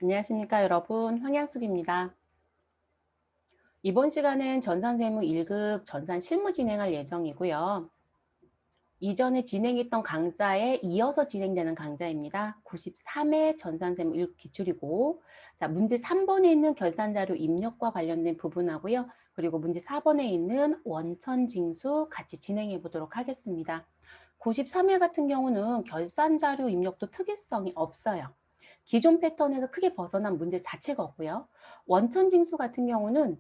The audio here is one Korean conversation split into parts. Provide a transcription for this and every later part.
안녕하십니까 여러분, 황양숙입니다. 이번 시간은 전산세무 1급 전산 실무 진행할 예정이고요. 이전에 진행했던 강좌에 이어서 진행되는 강좌입니다. 93회 전산세무 1급 기출이고, 자, 문제 3번에 있는 결산자료 입력과 관련된 부분하고요. 그리고 문제 4번에 있는 원천징수 같이 진행해 보도록 하겠습니다. 93회 같은 경우는 결산자료 입력도 특이성이 없어요. 기존 패턴에서 크게 벗어난 문제 자체가 없고요. 원천징수 같은 경우는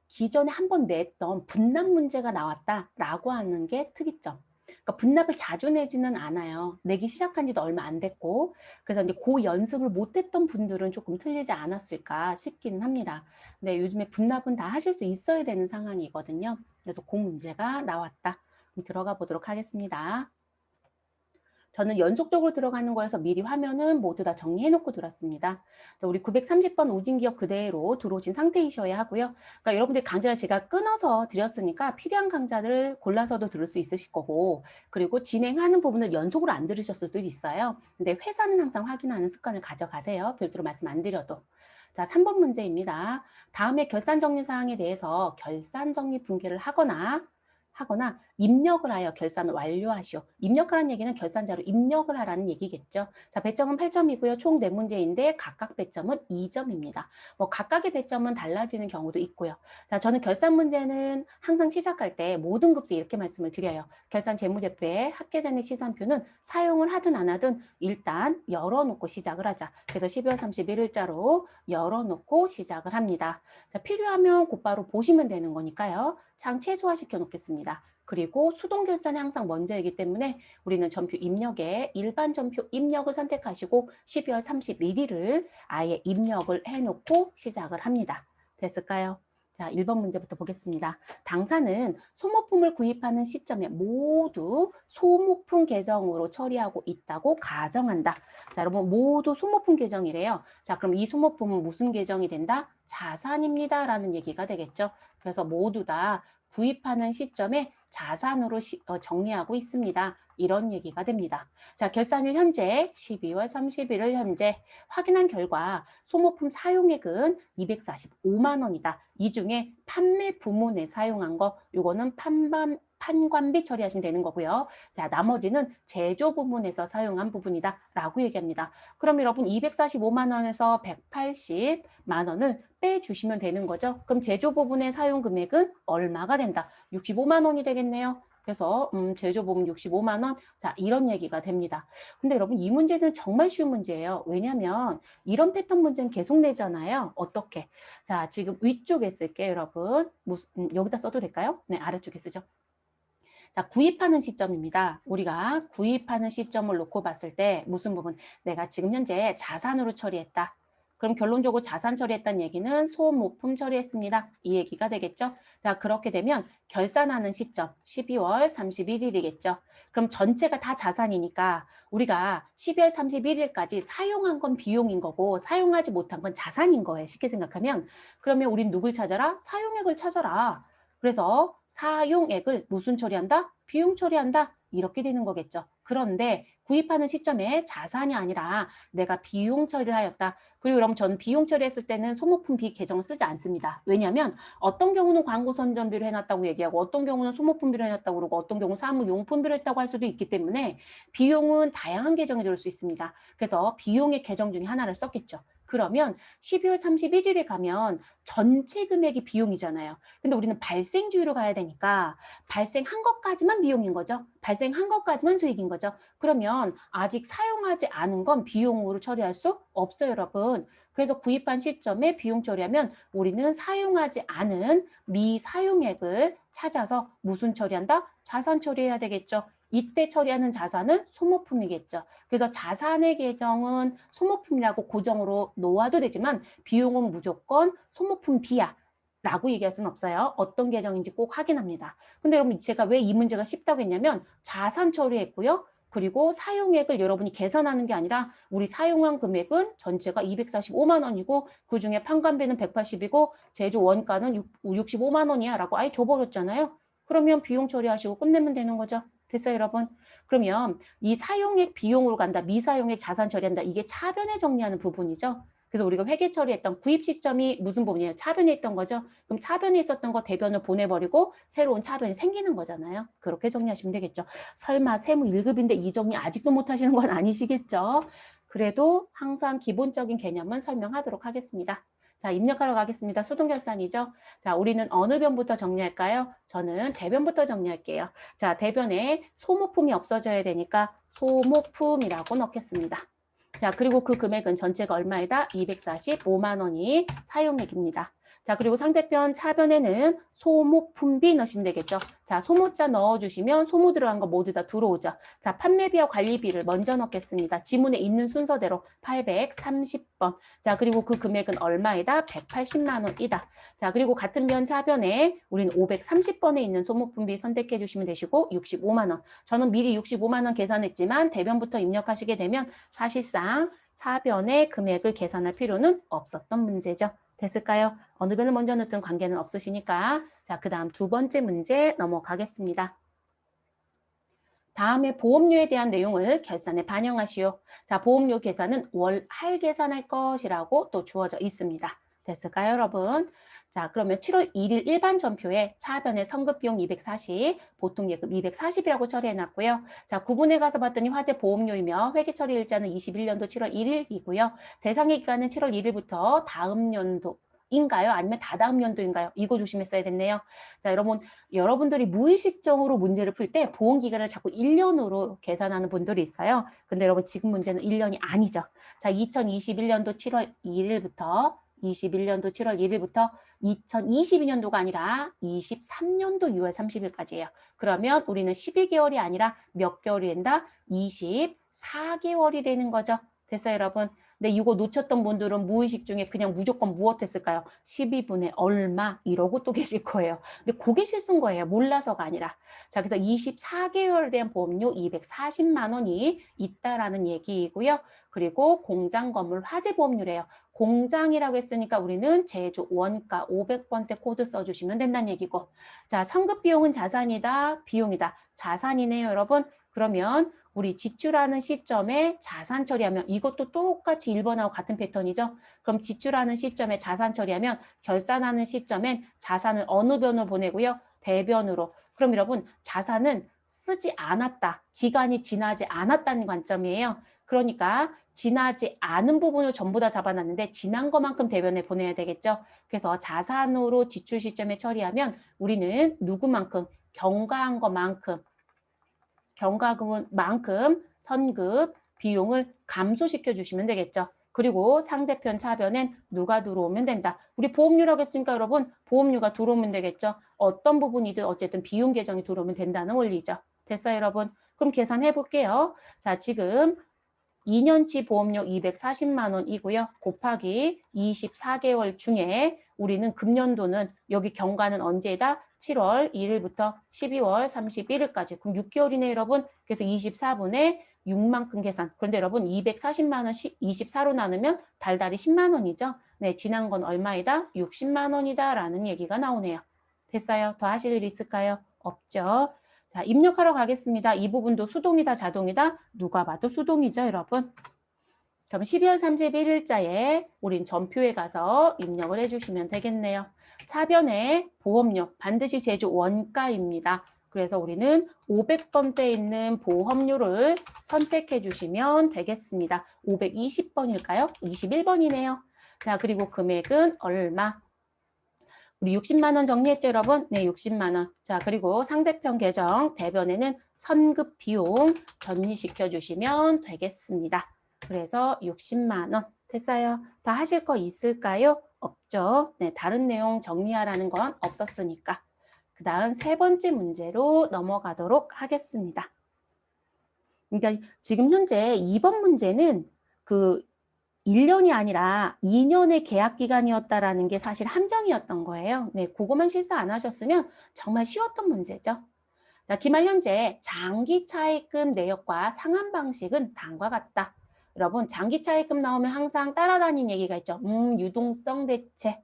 기존에 한번 냈던 분납 문제가 나왔다라고 하는 게 특이점. 그러니까 분납을 자주 내지는 않아요. 내기 시작한 지도 얼마 안 됐고. 그래서 이제 그 연습을 못했던 분들은 조금 틀리지 않았을까 싶기는 합니다. 근데 요즘에 분납은 다 하실 수 있어야 되는 상황이거든요. 그래서 그 문제가 나왔다. 들어가 보도록 하겠습니다. 저는 연속적으로 들어가는 거여서 미리 화면은 모두 다 정리해 놓고 들었습니다. 우리 930번 오진기업 그대로 들어오신 상태이셔야 하고요. 그러니까 여러분들 강좌를 제가 끊어서 드렸으니까 필요한 강좌를 골라서도 들을 수 있으실 거고, 그리고 진행하는 부분을 연속으로 안 들으셨을 수도 있어요. 근데 회사는 항상 확인하는 습관을 가져가세요. 별도로 말씀 안 드려도. 자, 3번 문제입니다. 다음에 결산정리사항에 대해서 결산정리 분계를 하거나 입력을 하여 결산을 완료하시오. 입력하라는 얘기는 결산자로 입력을 하라는 얘기겠죠. 자, 배점은 8점이고요. 총 4문제인데 각각 배점은 2점입니다. 뭐 각각의 배점은 달라지는 경우도 있고요. 자, 저는 결산 문제는 항상 시작할 때 모든 급제 이렇게 말씀을 드려요. 결산 재무제표의 학계잔액 시산표는 사용을 하든 안 하든 일단 열어놓고 시작을 하자. 그래서 12월 31일자로 열어놓고 시작을 합니다. 자, 필요하면 곧바로 보시면 되는 거니까요. 장 최소화시켜 놓겠습니다. 그리고 수동 결산이 항상 먼저이기 때문에 우리는 전표 입력에 일반 전표 입력을 선택하시고 12월 31일을 아예 입력을 해놓고 시작을 합니다. 됐을까요? 자, 1번 문제부터 보겠습니다. 당사는 소모품을 구입하는 시점에 모두 소모품 계정으로 처리하고 있다고 가정한다. 자, 여러분 모두 소모품 계정이래요. 자, 그럼 이 소모품은 무슨 계정이 된다? 자산입니다. 라는 얘기가 되겠죠. 그래서 모두 다 구입하는 시점에 자산으로 정리하고 있습니다. 이런 얘기가 됩니다. 자, 결산일 현재 12월 31일 현재 확인한 결과 소모품 사용액은 245만 원이다. 이 중에 판매 부문에 사용한 거 요거는 판관비 처리하시면 되는 거고요. 자, 나머지는 제조 부문에서 사용한 부분이다 라고 얘기합니다. 그럼 여러분 245만 원에서 180만 원을 빼주시면 되는 거죠. 그럼 제조 부분의 사용 금액은 얼마가 된다? 65만 원이 되겠네요. 그래서 제조 부분 65만 원. 자, 이런 얘기가 됩니다. 근데 여러분 이 문제는 정말 쉬운 문제예요. 왜냐하면 이런 패턴 문제는 계속 내잖아요. 어떻게? 자, 지금 위쪽에 쓸게요, 여러분. 여기다 써도 될까요? 네, 아래쪽에 쓰죠. 자, 구입하는 시점입니다. 우리가 구입하는 시점을 놓고 봤을 때 무슨 부분? 내가 지금 현재 자산으로 처리했다. 그럼 결론적으로 자산 처리했다는 얘기는 소모품 처리했습니다. 이 얘기가 되겠죠? 자, 그렇게 되면 결산하는 시점 12월 31일이겠죠. 그럼 전체가 다 자산이니까 우리가 12월 31일까지 사용한 건 비용인 거고 사용하지 못한 건 자산인 거예요. 쉽게 생각하면. 그러면 우린 누굴 찾아라? 사용액을 찾아라. 그래서 사용액을 무슨 처리한다? 비용 처리한다. 이렇게 되는 거겠죠. 그런데 구입하는 시점에 자산이 아니라 내가 비용 처리를 하였다. 그리고 그럼 저는 비용 처리했을 때는 소모품 비계정을 쓰지 않습니다. 왜냐하면 어떤 경우는 광고 선전비로 해놨다고 얘기하고 어떤 경우는 소모품비로 해놨다고 그러고 어떤 경우는 사무용품비로 했다고 할 수도 있기 때문에 비용은 다양한 계정이 될 수 있습니다. 그래서 비용의 계정 중에 하나를 썼겠죠. 그러면 12월 31일에 가면 전체 금액이 비용이잖아요. 근데 우리는 발생주의로 가야 되니까 발생한 것까지만 비용인 거죠. 발생한 것까지만 수익인 거죠. 그러면 아직 사용하지 않은 건 비용으로 처리할 수 없어요, 여러분. 그래서 구입한 시점에 비용 처리하면 우리는 사용하지 않은 미사용액을 찾아서 무슨 처리한다? 자산 처리해야 되겠죠. 이때 처리하는 자산은 소모품이겠죠. 그래서 자산의 계정은 소모품이라고 고정으로 놓아도 되지만 비용은 무조건 소모품 비야. 라고 얘기할 수는 없어요. 어떤 계정인지 꼭 확인합니다. 근데 여러분 제가 왜 이 문제가 쉽다고 했냐면 자산 처리했고요. 그리고 사용액을 여러분이 계산하는 게 아니라 우리 사용한 금액은 전체가 245만 원이고 그중에 판관비는 180이고 제조 원가는 65만 원이야 라고 아예 줘버렸잖아요. 그러면 비용 처리하시고 끝내면 되는 거죠. 됐어요, 여러분? 그러면 이 사용액 비용으로 간다, 미사용액 자산 처리한다. 이게 차변에 정리하는 부분이죠. 그래서 우리가 회계 처리했던 구입 시점이 무슨 부분이에요? 차변에 있던 거죠. 그럼 차변에 있었던 거 대변을 보내버리고 새로운 차변이 생기는 거잖아요. 그렇게 정리하시면 되겠죠. 설마 세무 1급인데 이 정리 아직도 못하시는 건 아니시겠죠? 그래도 항상 기본적인 개념은 설명하도록 하겠습니다. 자, 입력하러 가겠습니다. 수동결산이죠. 자, 우리는 어느 변부터 정리할까요? 저는 대변부터 정리할게요. 자, 대변에 소모품이 없어져야 되니까 소모품이라고 넣겠습니다. 자, 그리고 그 금액은 전체가 얼마이다? 245만 원이 사용액입니다. 자, 그리고 상대편 차변에는 소모품비 넣으시면 되겠죠. 자, 소모자 넣어주시면 소모 들어간 거 모두 다 들어오죠. 자, 판매비와 관리비를 먼저 넣겠습니다. 지문에 있는 순서대로 830번. 자, 그리고 그 금액은 얼마이다? 180만 원이다. 자, 그리고 같은 변 차변에 우리는 530번에 있는 소모품비 선택해 주시면 되시고 65만 원. 저는 미리 65만 원 계산했지만 대변부터 입력하시게 되면 사실상 차변의 금액을 계산할 필요는 없었던 문제죠. 됐을까요? 어느 변을 먼저 넣든 관계는 없으시니까. 자, 그 다음 두 번째 문제 넘어가겠습니다. 다음에 보험료에 대한 내용을 결산에 반영하시오. 자, 보험료 계산은 월할 계산할 것이라고 또 주어져 있습니다. 됐을까요, 여러분? 자, 그러면 7월 1일 일반 전표에 차변의 성급비용 240, 보통예금 240이라고 처리해놨고요. 자, 구분해 가서 봤더니 화재 보험료이며 회계 처리 일자는 21년도 7월 1일이고요. 대상의 기간은 7월 1일부터 다음 연도 인가요? 아니면 다다음 연도인가요? 이거 조심했어야겠네요. 자, 여러분들이 무의식적으로 문제를 풀 때 보험 기간을 자꾸 1년으로 계산하는 분들이 있어요. 근데 여러분 지금 문제는 1년이 아니죠. 자, 2021년도 7월 1일부터 21년도 7월 1일부터 2022년도가 아니라 23년도 6월 30일까지예요. 그러면 우리는 12개월이 아니라 몇 개월이 된다? 24개월이 되는 거죠. 됐어요, 여러분? 근데 이거 놓쳤던 분들은 무의식 중에 그냥 무조건 무엇했을까요? 12분의 얼마 이러고 또 계실 거예요. 근데 그게 실수인 거예요. 몰라서가 아니라. 자, 그래서 24개월에 대한 보험료 240만 원이 있다라는 얘기이고요. 그리고 공장 건물 화재 보험료래요. 공장이라고 했으니까 우리는 제조 원가 500번대 코드 써주시면 된다는 얘기고. 자, 상급 비용은 자산이다, 비용이다. 자산이네요, 여러분. 그러면 우리 지출하는 시점에 자산 처리하면 이것도 똑같이 1번하고 같은 패턴이죠. 그럼 지출하는 시점에 자산 처리하면 결산하는 시점엔 자산을 어느 변으로 보내고요? 대변으로. 그럼 여러분 자산은 쓰지 않았다. 기간이 지나지 않았다는 관점이에요. 그러니까 지나지 않은 부분을 전부 다 잡아놨는데 지난 것만큼 대변에 보내야 되겠죠. 그래서 자산으로 지출 시점에 처리하면 우리는 누구만큼 경과한 것만큼 경과금만큼 선급 비용을 감소시켜 주시면 되겠죠. 그리고 상대편 차변엔 누가 들어오면 된다. 우리 보험료라고 했으니까 여러분 보험료가 들어오면 되겠죠. 어떤 부분이든 어쨌든 비용 계정이 들어오면 된다는 원리죠. 됐어요, 여러분? 그럼 계산해 볼게요. 자, 지금 2년치 보험료 240만 원이고요. 곱하기 24개월 중에 우리는 금년도는 여기 경과는 언제다? 7월 1일부터 12월 31일까지. 그럼 6개월이네, 여러분. 그래서 24분의 6만큼 계산. 그런데 여러분 240만 원 24로 나누면 달달이 10만 원이죠. 네, 지난 건 얼마이다? 60만 원이다라는 얘기가 나오네요. 됐어요? 더 하실 일 있을까요? 없죠. 자, 입력하러 가겠습니다. 이 부분도 수동이다, 자동이다? 누가 봐도 수동이죠, 여러분. 그럼 12월 31일자에 우린 전표에 가서 입력을 해주시면 되겠네요. 차변에 보험료 반드시 제조 원가입니다. 그래서 우리는 500번대에 있는 보험료를 선택해 주시면 되겠습니다. 520번일까요? 21번이네요. 자, 그리고 금액은 얼마? 우리 60만 원 정리했죠, 여러분? 네, 60만 원. 자, 그리고 상대편 계정 대변에는 선급 비용 전이시켜 주시면 되겠습니다. 그래서 60만 원. 됐어요? 더 하실 거 있을까요? 없죠. 네, 다른 내용 정리하라는 건 없었으니까. 그 다음 세 번째 문제로 넘어가도록 하겠습니다. 그러니까 지금 현재 2번 문제는 그 1년이 아니라 2년의 계약 기간이었다라는 게 사실 함정이었던 거예요. 네, 그거만 실수 안 하셨으면 정말 쉬웠던 문제죠. 자, 기말 현재 장기 차입금 내역과 상환 방식은 다음과 같다. 여러분, 장기 차입금 나오면 항상 따라다니는 얘기가 있죠. 유동성 대체.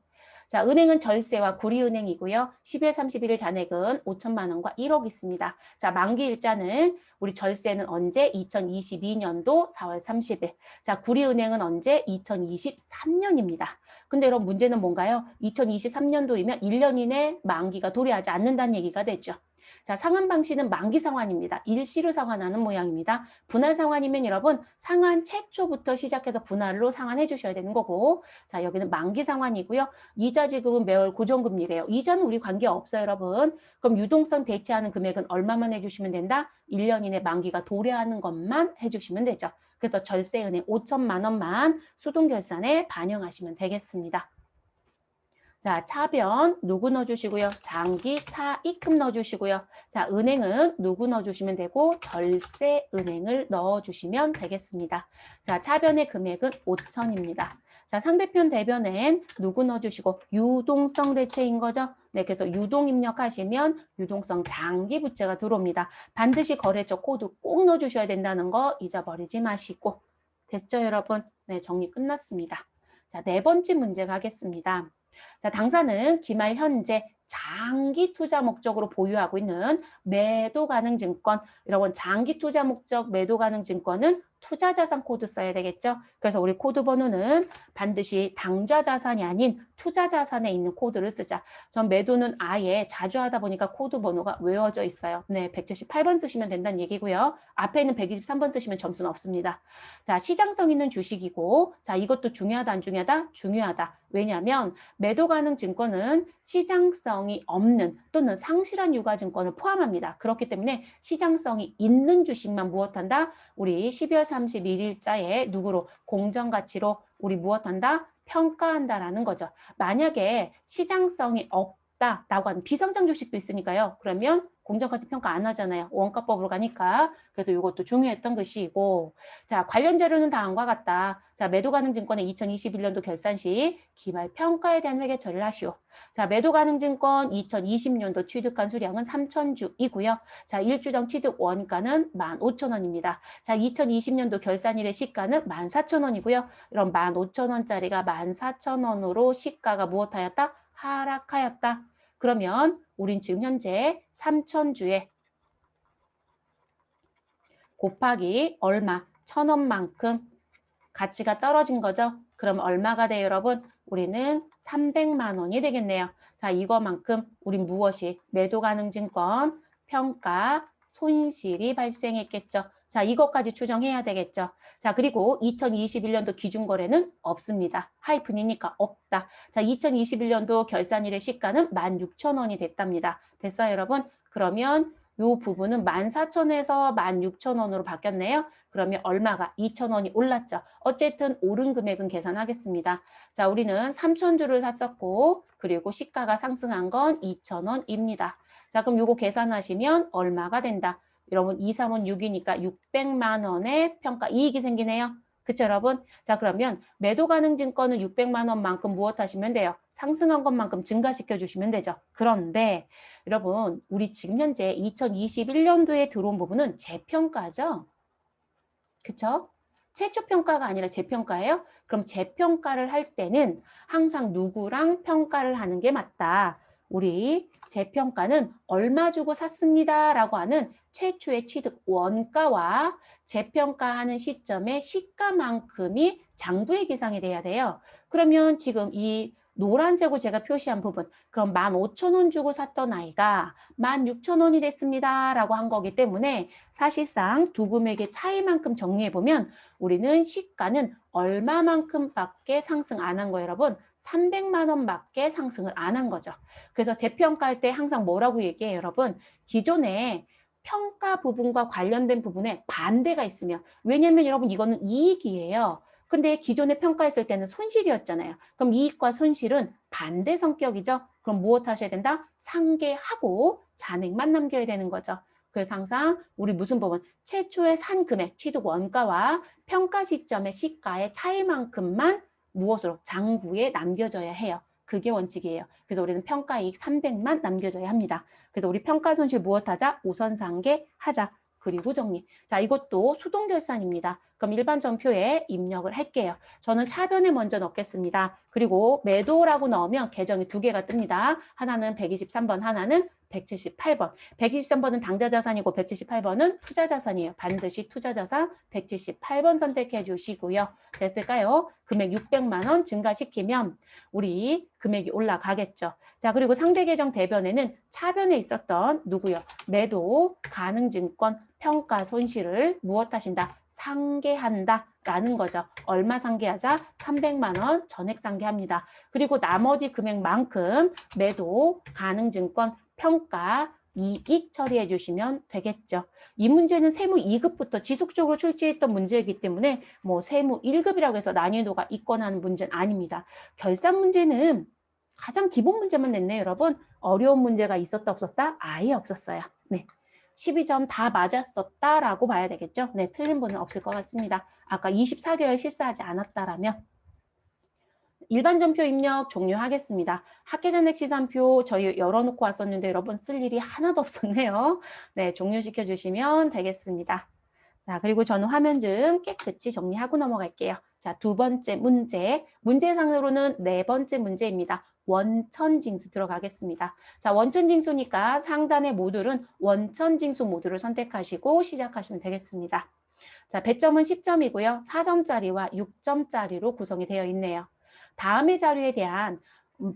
자, 은행은 절세와 구리은행이고요. 12월 31일 잔액은 5천만 원과 1억 있습니다. 자, 만기 일자는 우리 절세는 언제? 2022년도 4월 30일. 자, 구리은행은 언제? 2023년입니다. 근데 여러분 문제는 뭔가요? 2023년도이면 1년 이내 만기가 도래하지 않는다는 얘기가 되죠. 자, 상환 방식은 만기 상환입니다. 일시로 상환하는 모양입니다. 분할 상환이면 여러분 상환 최초부터 시작해서 분할로 상환해 주셔야 되는 거고, 자, 여기는 만기 상환이고요. 이자 지급은 매월 고정금리래요. 이자는 우리 관계 없어요, 여러분. 그럼 유동성 대체하는 금액은 얼마만 해주시면 된다? 1년 이내 만기가 도래하는 것만 해주시면 되죠. 그래서 절세은행 5천만 원만 수동결산에 반영하시면 되겠습니다. 자, 차변 누구 넣어주시고요. 장기 차입금 넣어주시고요. 자, 은행은 누구 넣어주시면 되고 절세은행을 넣어주시면 되겠습니다. 자, 차변의 금액은 5천입니다. 자, 상대편 대변엔 누구 넣어주시고 유동성 대체인 거죠. 네, 그래서 유동 입력하시면 유동성 장기 부채가 들어옵니다. 반드시 거래처 코드 꼭 넣어주셔야 된다는 거 잊어버리지 마시고. 됐죠, 여러분? 네, 정리 끝났습니다. 자, 네 번째 문제 가겠습니다. 자, 당사는 기말 현재 장기 투자 목적으로 보유하고 있는 매도 가능 증권, 이런 장기 투자 목적 매도 가능 증권은 투자 자산 코드 써야 되겠죠. 그래서 우리 코드 번호는 반드시 당좌 자산이 아닌 투자 자산에 있는 코드를 쓰자. 전 매도는 아예 자주 하다 보니까 코드 번호가 외워져 있어요. 네, 178번 쓰시면 된다는 얘기고요. 앞에 있는 123번 쓰시면 점수는 없습니다. 자, 시장성 있는 주식이고, 자, 이것도 중요하다 안 중요하다? 중요하다. 왜냐하면 매도 가능 증권은 시장성이 없는 또는 상실한 유가증권을 포함합니다. 그렇기 때문에 시장성이 있는 주식만 무엇한다? 우리 12월 31일자에 누구로? 공정가치로 우리 무엇한다? 평가한다라는 거죠. 만약에 시장성이 없다라고 하는 비상장 주식도 있으니까요. 그러면 공정가치 평가 안 하잖아요. 원가법으로 가니까. 그래서 이것도 중요했던 것이고, 자, 관련 자료는 다음과 같다. 자, 매도 가능 증권의 2021년도 결산 시 기말 평가에 대한 회계 처리를 하시오. 자, 매도 가능 증권 2020년도 취득한 수량은 3,000주이고요. 자, 1주당 취득 원가는 15,000원입니다. 자, 2020년도 결산일의 시가는 14,000원이고요. 이런 15,000원짜리가 14,000원으로 시가가 무엇하였다? 하락하였다. 그러면 우린 지금 현재 3,000주에 곱하기 얼마? 1,000원만큼 가치가 떨어진 거죠. 그럼 얼마가 돼요, 여러분? 우리는 300만 원이 되겠네요. 자, 이거만큼 우린 무엇이? 매도 가능 증권 평가 손실이 발생했겠죠. 자, 이것까지 추정해야 되겠죠. 자, 그리고 2021년도 기준거래는 없습니다. 하이픈이니까 없다. 자, 2021년도 결산일의 시가는 16,000원이 됐답니다. 됐어요, 여러분? 그러면 이 부분은 14,000원에서 16,000원으로 바뀌었네요. 그러면 얼마가? 2,000원이 올랐죠. 어쨌든 오른 금액은 계산하겠습니다. 자, 우리는 3,000주를 샀었고 그리고 시가가 상승한 건 2,000원입니다. 자, 그럼 요거 계산하시면 얼마가 된다? 여러분 2, 3원 6이니까 600만 원의 평가 이익이 생기네요. 그쵸, 여러분? 자, 그러면 매도 가능 증권은 600만 원만큼 무엇 하시면 돼요? 상승한 것만큼 증가시켜 주시면 되죠. 그런데 여러분, 우리 지금 현재 2021년도에 들어온 부분은 재평가죠? 그쵸? 최초 평가가 아니라 재평가예요? 그럼 재평가를 할 때는 항상 누구랑 평가를 하는 게 맞다. 우리 재평가는 얼마 주고 샀습니다 라고 하는 최초의 취득 원가와 재평가하는 시점의 시가만큼이 장부의 계상이 돼야 돼요. 그러면 지금 이 노란색으로 제가 표시한 부분, 그럼 15,000원 주고 샀던 아이가 16,000원이 됐습니다 라고 한 거기 때문에 사실상 두 금액의 차이만큼 정리해보면 우리는 시가는 얼마만큼밖에 상승 안 한 거예요, 여러분. 300만 원밖에 상승을 안 한 거죠. 그래서 재평가할 때 항상 뭐라고 얘기해요, 여러분? 기존에 평가 부분과 관련된 부분에 반대가 있으면, 왜냐면 여러분 이거는 이익이에요. 근데 기존에 평가했을 때는 손실이었잖아요. 그럼 이익과 손실은 반대 성격이죠. 그럼 무엇 하셔야 된다? 상계하고 잔액만 남겨야 되는 거죠. 그래서 항상 우리 무슨 부분? 최초의 산 금액, 취득 원가와 평가 시점의 시가의 차이만큼만 무엇으로? 장부에 남겨져야 해요. 그게 원칙이에요. 그래서 우리는 평가이익 300만 남겨줘야 합니다. 그래서 우리 평가 손실 무엇 하자? 우선 상계하자. 그리고 정리. 자, 이것도 수동결산입니다. 그럼 일반 전표에 입력을 할게요. 저는 차변에 먼저 넣겠습니다. 그리고 매도라고 넣으면 계정이 두 개가 뜹니다. 하나는 123번, 하나는 178번. 123번은 당좌자산이고 178번은 투자자산이에요. 반드시 투자자산 178번 선택해 주시고요. 됐을까요? 금액 600만 원 증가시키면 우리 금액이 올라가겠죠. 자, 그리고 상대 계정 대변에는 차변에 있었던 누구요? 매도, 가능증권, 평가 손실을 무엇하신다? 상계한다 라는 거죠. 얼마 상계하자? 300만 원 전액 상계합니다. 그리고 나머지 금액만큼 매도, 가능증권, 평가, 이익 처리해 주시면 되겠죠. 이 문제는 세무 2급부터 지속적으로 출제했던 문제이기 때문에 뭐 세무 1급이라고 해서 난이도가 있거나 하는 문제는 아닙니다. 결산 문제는 가장 기본 문제만 냈네요, 여러분. 어려운 문제가 있었다 없었다? 아예 없었어요. 네. 12점 다 맞았었다라고 봐야 되겠죠? 네, 틀린 분은 없을 것 같습니다. 아까 24개월 실수하지 않았다라면 일반 전표 입력 종료하겠습니다. 학계잔액 시산표 저희 열어놓고 왔었는데 여러분 쓸 일이 하나도 없었네요. 네, 종료시켜 주시면 되겠습니다. 자, 그리고 저는 화면 좀 깨끗이 정리하고 넘어갈게요. 자, 두 번째 문제. 문제상으로는 네 번째 문제입니다. 원천징수 들어가겠습니다. 자, 원천징수니까 상단의 모듈은 원천징수 모듈을 선택하시고 시작하시면 되겠습니다. 자, 배점은 10점이고요. 4점짜리와 6점짜리로 구성이 되어 있네요. 다음의 자료에 대한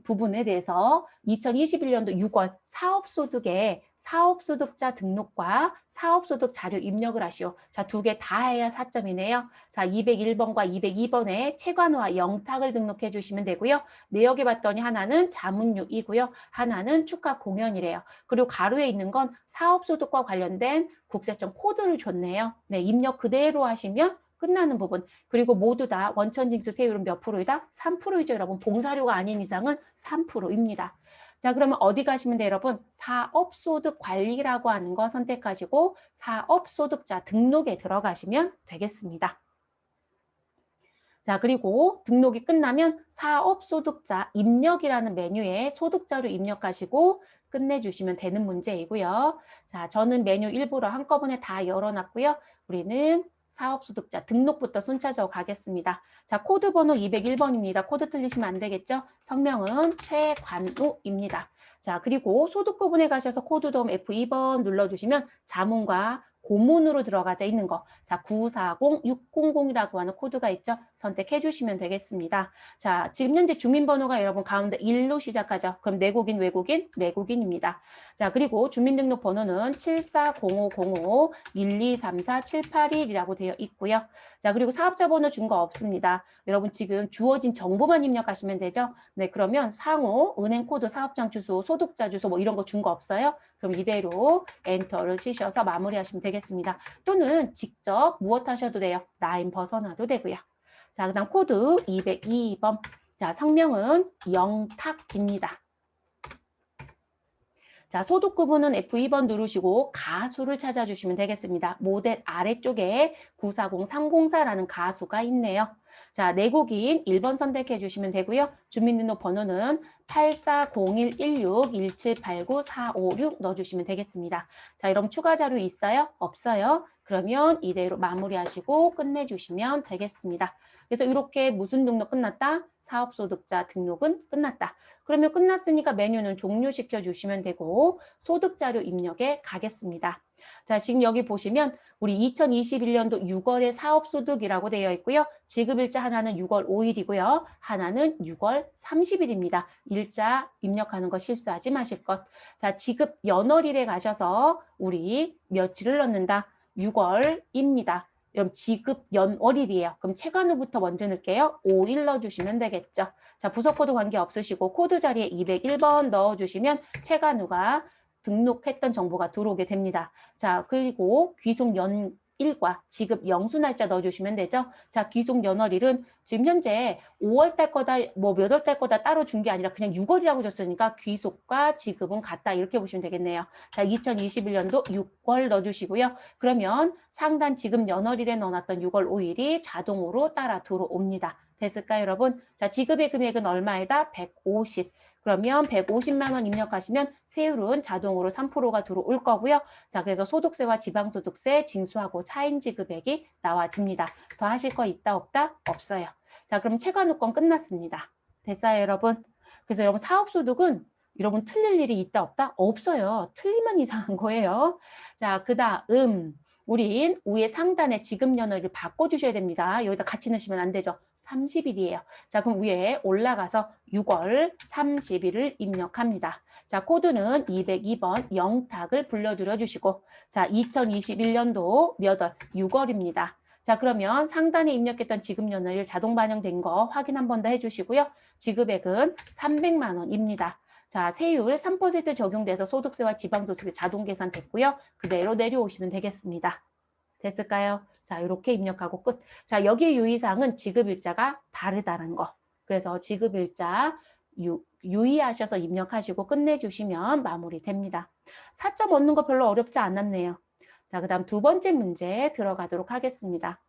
부분에 대해서 2021년도 6월 사업소득에 사업소득자 등록과 사업소득 자료 입력을 하시오. 자, 두 개 다 해야 4점이네요. 자, 201번과 202번에 채관호와 영탁을 등록해 주시면 되고요. 내역에 봤더니 하나는 자문료이고요. 하나는 축하 공연이래요. 그리고 가로에 있는 건 사업소득과 관련된 국세청 코드를 줬네요. 네, 입력 그대로 하시면 끝나는 부분. 그리고 모두 다 원천징수 세율은 몇 프로이다? 3%이죠, 여러분. 봉사료가 아닌 이상은 3%입니다. 자, 그러면 어디 가시면 돼요, 여러분? 사업소득 관리라고 하는 거 선택하시고 사업소득자 등록에 들어가시면 되겠습니다. 자, 그리고 등록이 끝나면 사업소득자 입력이라는 메뉴에 소득자료 입력하시고 끝내주시면 되는 문제이고요. 자, 저는 메뉴 일부러 한꺼번에 다 열어놨고요. 우리는 사업소득자 등록부터 순차적으로 가겠습니다. 자, 코드 번호 201번입니다. 코드 틀리시면 안 되겠죠? 성명은 최관우입니다. 자, 그리고 소득 구분에 가셔서 코드 도움 F2번 눌러주시면 자문과 고문으로 들어가져 있는 거. 자, 940600이라고 하는 코드가 있죠? 선택해 주시면 되겠습니다. 자, 지금 현재 주민번호가 여러분 가운데 1로 시작하죠? 그럼 내국인, 외국인? 내국인입니다. 자, 그리고 주민등록번호는 7405-1234-781이라고 되어 있고요. 자, 그리고 사업자 번호 준 거 없습니다. 여러분 지금 주어진 정보만 입력하시면 되죠? 네, 그러면 상호, 은행 코드, 사업장 주소, 소득자 주소 뭐 이런 거 준 거 없어요? 그럼 이대로 엔터를 치셔서 마무리하시면 되겠습니다. 또는 직접 무엇 하셔도 돼요? 라인 벗어나도 되고요. 자, 그 다음 코드 202번. 자, 성명은 영탁입니다. 자, 소득 구분은 F2번 누르시고 가수를 찾아주시면 되겠습니다. 모델 아래쪽에 940304라는 가수가 있네요. 자, 내국인 1번 선택해 주시면 되고요. 주민등록번호는 840116178945 넣어주시면 되겠습니다. 자, 이럼 추가 자료 있어요? 없어요? 그러면 이대로 마무리하시고 끝내주시면 되겠습니다. 그래서 이렇게 무슨 등록 끝났다? 사업소득자 등록은 끝났다. 그러면 끝났으니까 메뉴는 종료시켜 주시면 되고 소득자료 입력에 가겠습니다. 자, 지금 여기 보시면 우리 2021년도 6월에 사업소득이라고 되어 있고요. 지급일자 하나는 6월 5일이고요. 하나는 6월 30일입니다. 일자 입력하는 거 실수하지 마실 것. 자, 지급 연월일에 가셔서 우리 며칠을 넣는다? 6월입니다. 그럼 지급 연월일이에요. 그럼 채관후부터 먼저 넣을게요. 5일 넣어주시면 되겠죠. 자, 부서코드 관계 없으시고 코드 자리에 201번 넣어주시면 채관후가 등록했던 정보가 들어오게 됩니다. 자, 그리고 귀속 연일과 지급 영수 날짜 넣어주시면 되죠. 자, 귀속 연월일은 지금 현재 5월 달 거다, 뭐 몇 월 달 거다 따로 준 게 아니라 그냥 6월이라고 줬으니까 귀속과 지급은 같다. 이렇게 보시면 되겠네요. 자, 2021년도 6월 넣어주시고요. 그러면 상단 지급 연월일에 넣어놨던 6월 5일이 자동으로 따라 들어옵니다. 됐을까요, 여러분? 자, 지급의 금액은 얼마에다? 150. 그러면 150만 원 입력하시면 세율은 자동으로 3%가 들어올 거고요. 자, 그래서 소득세와 지방소득세 징수하고 차인지 금액이 나와집니다. 더 하실 거 있다, 없다? 없어요. 자, 그럼 체감요건 끝났습니다. 됐어요, 여러분? 그래서 여러분 사업소득은 여러분 틀릴 일이 있다, 없다? 없어요. 틀리면 이상한 거예요. 자, 그 다음 우린 위에 상단에 지급연월을 바꿔주셔야 됩니다. 여기다 같이 넣으시면 안 되죠. 30일이에요. 자, 그럼 위에 올라가서 6월 30일을 입력합니다. 자, 코드는 202번 영탁을 불러들여 주시고, 자, 2021년도 몇 월? 6월입니다. 자, 그러면 상단에 입력했던 지급연월 자동 반영된 거 확인 한 번 더 해주시고요. 지급액은 300만 원입니다. 자, 세율 3% 적용돼서 소득세와 지방소득세 자동 계산됐고요. 그대로 내려오시면 되겠습니다. 됐을까요? 자, 이렇게 입력하고 끝. 자, 여기에 유의사항은 지급일자가 다르다는 거. 그래서 지급일자 유의하셔서 입력하시고 끝내주시면 마무리됩니다. 4점 얻는 거 별로 어렵지 않았네요. 자, 그 다음 두 번째 문제 들어가도록 하겠습니다.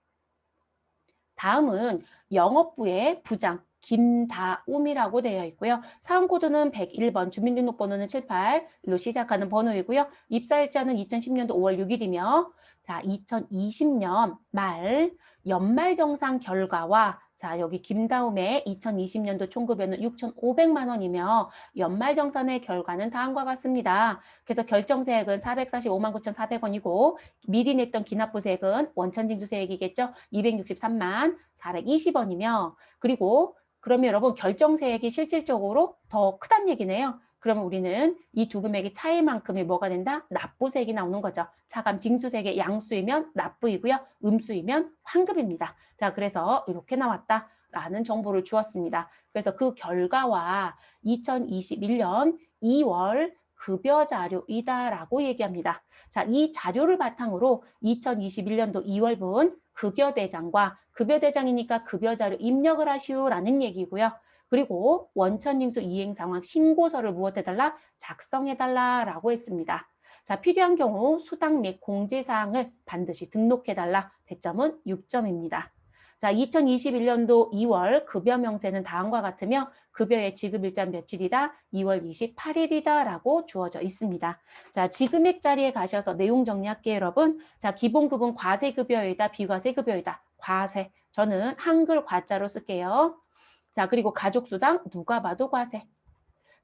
다음은 영업부의 부장 김다움이라고 되어 있고요. 사원코드는 101번, 주민등록번호는 78로 시작하는 번호이고요. 입사일자는 2010년도 5월 6일이며 자, 2020년 말 연말경상 결과와 자, 여기 김다움의 2020년도 총급여는 6,500만 원이며 연말정산의 결과는 다음과 같습니다. 그래서 결정세액은 445만 9,400원이고 미리 냈던 기납부세액은 원천징수세액이겠죠. 263만 420원이며 그리고 그러면 여러분 결정세액이 실질적으로 더 크다는 얘기네요. 그러면 우리는 이 두 금액의 차이만큼이 뭐가 된다? 납부세액이 나오는 거죠. 차감 징수세액의 양수이면 납부이고요. 음수이면 환급입니다. 자, 그래서 이렇게 나왔다라는 정보를 주었습니다. 그래서 그 결과와 2021년 2월 급여 자료이다라고 얘기합니다. 자, 이 자료를 바탕으로 2021년도 2월분 급여대장과 급여대장이니까 급여자료 입력을 하시오라는 얘기고요. 그리고 원천징수 이행상황 신고서를 무엇해달라? 작성해달라라고 했습니다. 자, 필요한 경우 수당 및 공제사항을 반드시 등록해달라. 배점은 6점입니다. 자, 2021년도 2월 급여 명세는 다음과 같으며 급여의 지급일자 며칠이다? 2월 28일이다 라고 주어져 있습니다. 자, 지금액 자리에 가셔서 내용 정리할게요, 여러분. 자, 기본급은 과세급여이다, 비과세급여이다. 과세. 저는 한글 과자로 쓸게요. 자, 그리고 가족수당 누가 봐도 과세.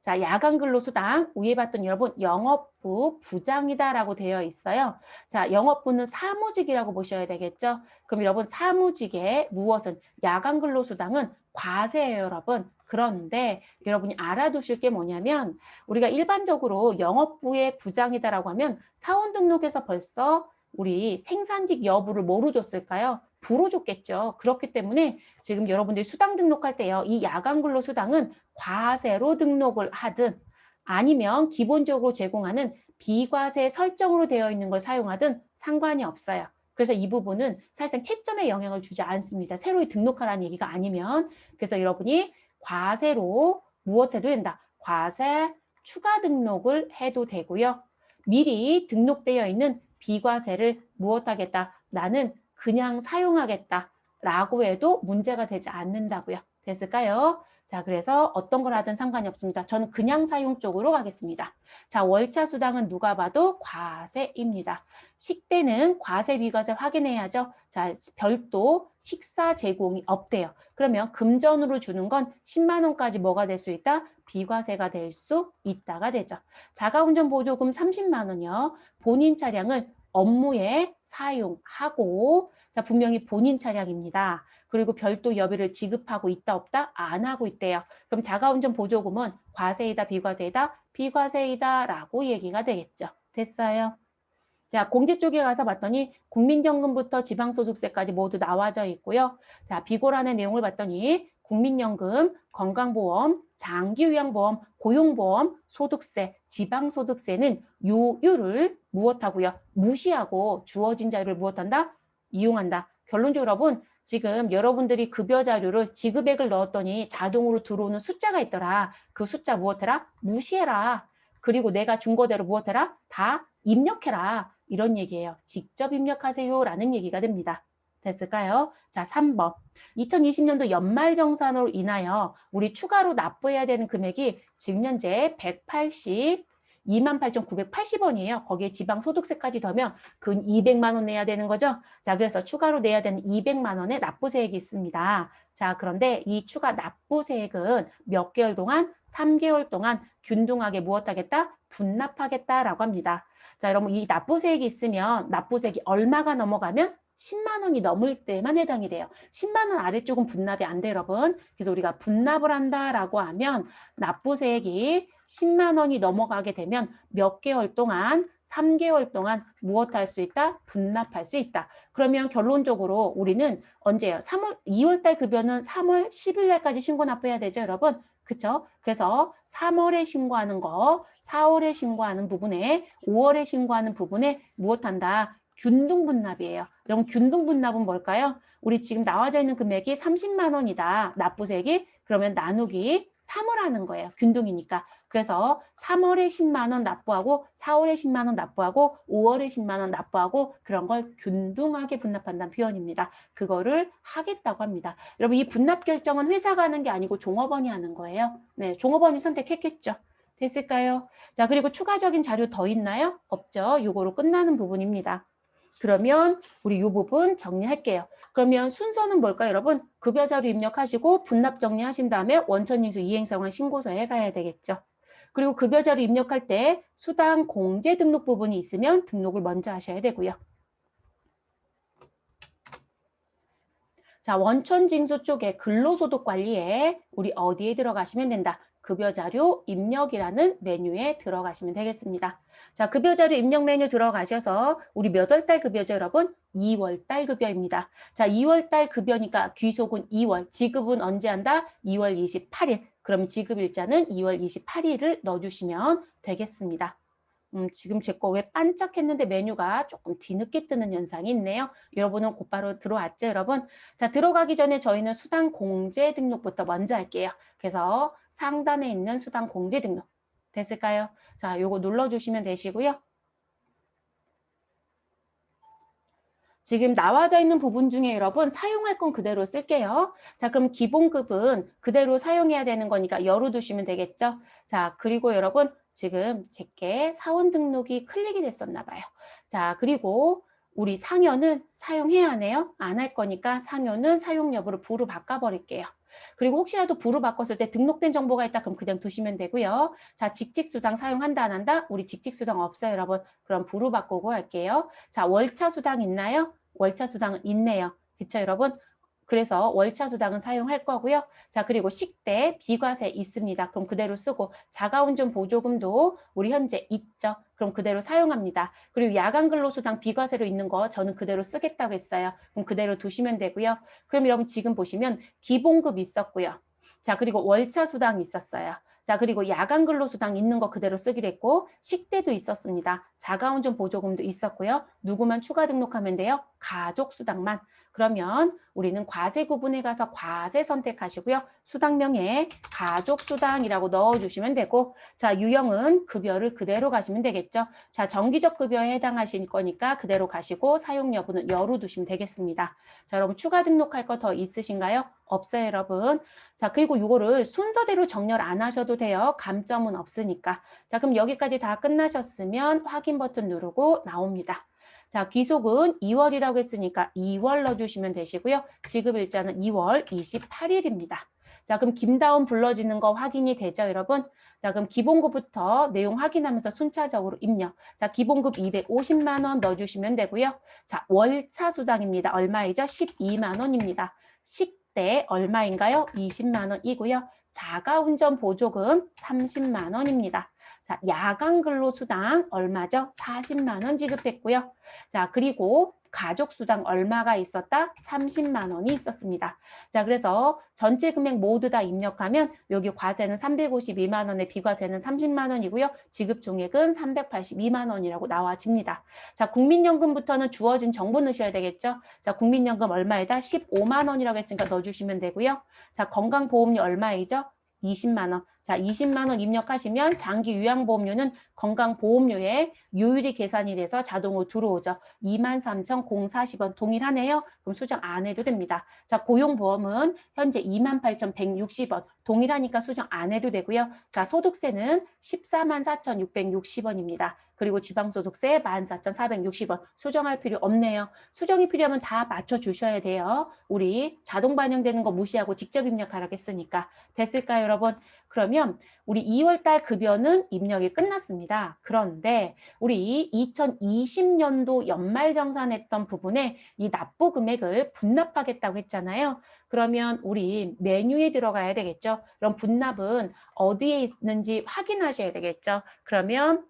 자, 야간근로수당 위에 봤던 여러분 영업부 부장이다라고 되어 있어요. 자, 영업부는 사무직이라고 보셔야 되겠죠. 그럼 여러분 사무직의 무엇은 야간근로수당은 과세예요, 여러분. 그런데 여러분이 알아두실 게 뭐냐면 우리가 일반적으로 영업부의 부장이다라고 하면 사원 등록에서 벌써 우리 생산직 여부를 뭐로 줬을까요? 부로 줬겠죠. 그렇기 때문에 지금 여러분들이 수당 등록할 때요. 이 야간근로수당은 과세로 등록을 하든 아니면 기본적으로 제공하는 비과세 설정으로 되어 있는 걸 사용하든 상관이 없어요. 그래서 이 부분은 사실상 채점에 영향을 주지 않습니다. 새로 등록하라는 얘기가 아니면. 그래서 여러분이 과세로 무엇해도 된다. 과세 추가 등록을 해도 되고요. 미리 등록되어 있는 비과세를 무엇하겠다. 나는 그냥 사용하겠다. 라고 해도 문제가 되지 않는다고요. 됐을까요? 자, 그래서 어떤 걸 하든 상관이 없습니다. 저는 그냥 사용 쪽으로 가겠습니다. 자, 월차 수당은 누가 봐도 과세입니다. 식대는 과세 비과세 확인해야죠. 자, 별도 식사 제공이 없대요. 그러면 금전으로 주는 건 10만 원까지 뭐가 될 수 있다? 비과세가 될 수 있다가 되죠. 자가운전 보조금 30만 원이요. 본인 차량을 업무에 사용하고 자, 분명히 본인 차량입니다. 그리고 별도 여비를 지급하고 있다 없다? 안 하고 있대요. 그럼 자가운전 보조금은 과세이다 비과세이다? 비과세이다 라고 얘기가 되겠죠. 됐어요? 자, 공제 쪽에 가서 봤더니 국민연금부터 지방소득세까지 모두 나와져 있고요. 자, 비고란의 내용을 봤더니 국민연금, 건강보험, 장기요양보험, 고용보험, 소득세, 지방소득세는 요율을 무엇하고요? 무시하고 주어진 자료를 무엇한다? 이용한다. 결론적으로 여러분, 지금 여러분들이 급여 자료를 지급액을 넣었더니 자동으로 들어오는 숫자가 있더라. 그 숫자 무엇해라? 무시해라. 그리고 내가 준 거대로 무엇해라? 다 입력해라. 이런 얘기예요. 직접 입력하세요 라는 얘기가 됩니다. 됐을까요? 자, 3번. 2020년도 연말정산으로 인하여 우리 추가로 납부해야 되는 금액이 지금 현재 28,980원이에요. 거기에 지방소득세까지 더하면 근 200만 원 내야 되는 거죠. 자, 그래서 추가로 내야 되는 200만 원의 납부세액이 있습니다. 자, 그런데 이 추가 납부세액은 몇 개월 동안? 3개월 동안 균등하게 무엇하겠다? 분납하겠다라고 합니다. 자, 여러분 이 납부세액이 있으면 납부세액이 얼마가 넘어가면 10만 원이 넘을 때만 해당이 돼요. 10만 원 아래쪽은 분납이 안 돼요, 여러분. 그래서 우리가 분납을 한다라고 하면 납부세액이 10만 원이 넘어가게 되면 몇 개월 동안 3개월 동안 무엇할 수 있다? 분납할 수 있다. 그러면 결론적으로 우리는 언제예요? 2월 달 급여는 3월 10일 날까지 신고 납부해야 되죠, 여러분? 그쵸? 그래서 3월에 신고하는 거, 4월에 신고하는 부분에, 5월에 신고하는 부분에 무엇한다? 균등분납이에요. 그럼 균등분납은 뭘까요? 우리 지금 나와져 있는 금액이 30만 원이다. 납부세액이. 그러면 나누기 3을 하는 거예요. 균등이니까. 그래서 3월에 10만 원 납부하고 4월에 10만 원 납부하고 5월에 10만 원 납부하고 그런 걸 균등하게 분납한다는 표현입니다. 그거를 하겠다고 합니다. 여러분 이 분납 결정은 회사가 하는 게 아니고 종업원이 하는 거예요. 네, 종업원이 선택했겠죠. 됐을까요? 자, 그리고 추가적인 자료 더 있나요? 없죠. 요거로 끝나는 부분입니다. 그러면 우리 이 부분 정리할게요. 그러면 순서는 뭘까요, 여러분? 급여 자료 입력하시고 분납 정리하신 다음에 원천징수 이행상환 신고서에 가야 되겠죠. 그리고 급여 자료 입력할 때 수당 공제 등록 부분이 있으면 등록을 먼저 하셔야 되고요. 자, 원천징수 쪽에 근로소득 관리에 우리 어디에 들어가시면 된다? 급여 자료 입력이라는 메뉴에 들어가시면 되겠습니다. 자, 급여 자료 입력 메뉴 들어가셔서 우리 몇 월 달 급여죠, 여러분? 2월 달 급여입니다. 자, 2월 달 급여니까 귀속은 2월, 지급은 언제 한다? 2월 28일. 그럼 지급 일자는 2월 28일을 넣어주시면 되겠습니다. 지금 제 거 왜 반짝했는데 메뉴가 조금 뒤늦게 뜨는 현상이 있네요. 여러분은 곧바로 들어왔죠, 여러분? 자, 들어가기 전에 저희는 수당 공제 등록부터 먼저 할게요. 그래서 상단에 있는 수당 공제 등록. 됐을까요? 자, 요거 눌러주시면 되시고요. 지금 나와져 있는 부분 중에 여러분 사용할 건 그대로 쓸게요. 자, 그럼 기본급은 그대로 사용해야 되는 거니까 열어두시면 되겠죠. 자, 그리고 여러분 지금 제게 사원 등록이 클릭이 됐었나 봐요. 자, 그리고 우리 상여는 사용해야 하네요. 안 할 거니까 상여는 사용 여부를 부로 바꿔버릴게요. 그리고 혹시라도 부로 바꿨을 때 등록된 정보가 있다 그럼 그냥 두시면 되고요. 자, 직직수당 사용한다 안 한다? 우리 직직수당 없어요, 여러분. 그럼 부로 바꾸고 할게요. 자, 월차 수당 있나요? 월차 수당 있네요. 그쵸, 여러분? 그래서 월차 수당은 사용할 거고요. 자, 그리고 식대, 비과세 있습니다. 그럼 그대로 쓰고 자가운전 보조금도 우리 현재 있죠. 그럼 그대로 사용합니다. 그리고 야간 근로수당 비과세로 있는 거 저는 그대로 쓰겠다고 했어요. 그럼 그대로 두시면 되고요. 그럼 여러분 지금 보시면 기본급 있었고요. 자, 그리고 월차 수당 있었어요. 자, 그리고 야간 근로수당 있는 거 그대로 쓰기로 했고 식대도 있었습니다. 자가운전 보조금도 있었고요. 누구만 추가 등록하면 돼요? 가족수당만. 그러면 우리는 과세 구분에 가서 과세 선택하시고요. 수당명에 가족수당이라고 넣어주시면 되고 자, 유형은 급여를 그대로 가시면 되겠죠. 자, 정기적 급여에 해당하실 거니까 그대로 가시고 사용 여부는 열어 두시면 되겠습니다. 자, 여러분 추가 등록할 거 더 있으신가요? 없어요, 여러분. 자, 그리고 이거를 순서대로 정렬 안 하셔도 돼요. 감점은 없으니까. 자, 그럼 여기까지 다 끝나셨으면 확인 버튼 누르고 나옵니다. 자, 귀속은 2월이라고 했으니까 2월 넣어주시면 되시고요. 지급일자는 2월 28일입니다. 자, 그럼 김다운 불러지는 거 확인이 되죠, 여러분? 자, 그럼 기본급부터 내용 확인하면서 순차적으로 입력. 자, 기본급 250만 원 넣어주시면 되고요. 자, 월차 수당입니다. 얼마이죠? 12만 원입니다. 식대 얼마인가요? 20만 원이고요. 자가운전 보조금 30만 원입니다. 자, 야간 근로수당 얼마죠? 40만 원 지급했고요. 자, 그리고 가족수당 얼마가 있었다? 30만 원이 있었습니다. 자, 그래서 전체 금액 모두 다 입력하면 여기 과세는 352만 원에 비과세는 30만 원이고요. 지급 총액은 382만 원이라고 나와집니다. 자, 국민연금부터는 주어진 정보 넣으셔야 되겠죠? 자, 국민연금 얼마에다? 15만 원이라고 했으니까 넣어주시면 되고요. 자, 건강보험료 얼마이죠? 20만 원. 자, 20만 원 입력하시면 장기 요양보험료는 건강보험료에 요율이 계산이 돼서 자동으로 들어오죠. 23,040원 동일하네요. 그럼 수정 안 해도 됩니다. 자, 고용보험은 현재 28,160원 동일하니까 수정 안 해도 되고요. 자, 소득세는 144,660원입니다. 그리고 지방소득세 14,460원 수정할 필요 없네요. 수정이 필요하면 다 맞춰주셔야 돼요. 우리 자동 반영되는 거 무시하고 직접 입력하라고 했으니까. 됐을까요, 여러분? 그러면 우리 2월달 급여는 입력이 끝났습니다. 그런데 우리 2020년도 연말정산했던 부분에 이 납부 금액을 분납하겠다고 했잖아요. 그러면 우리 메뉴에 들어가야 되겠죠. 그럼 분납은 어디에 있는지 확인하셔야 되겠죠. 그러면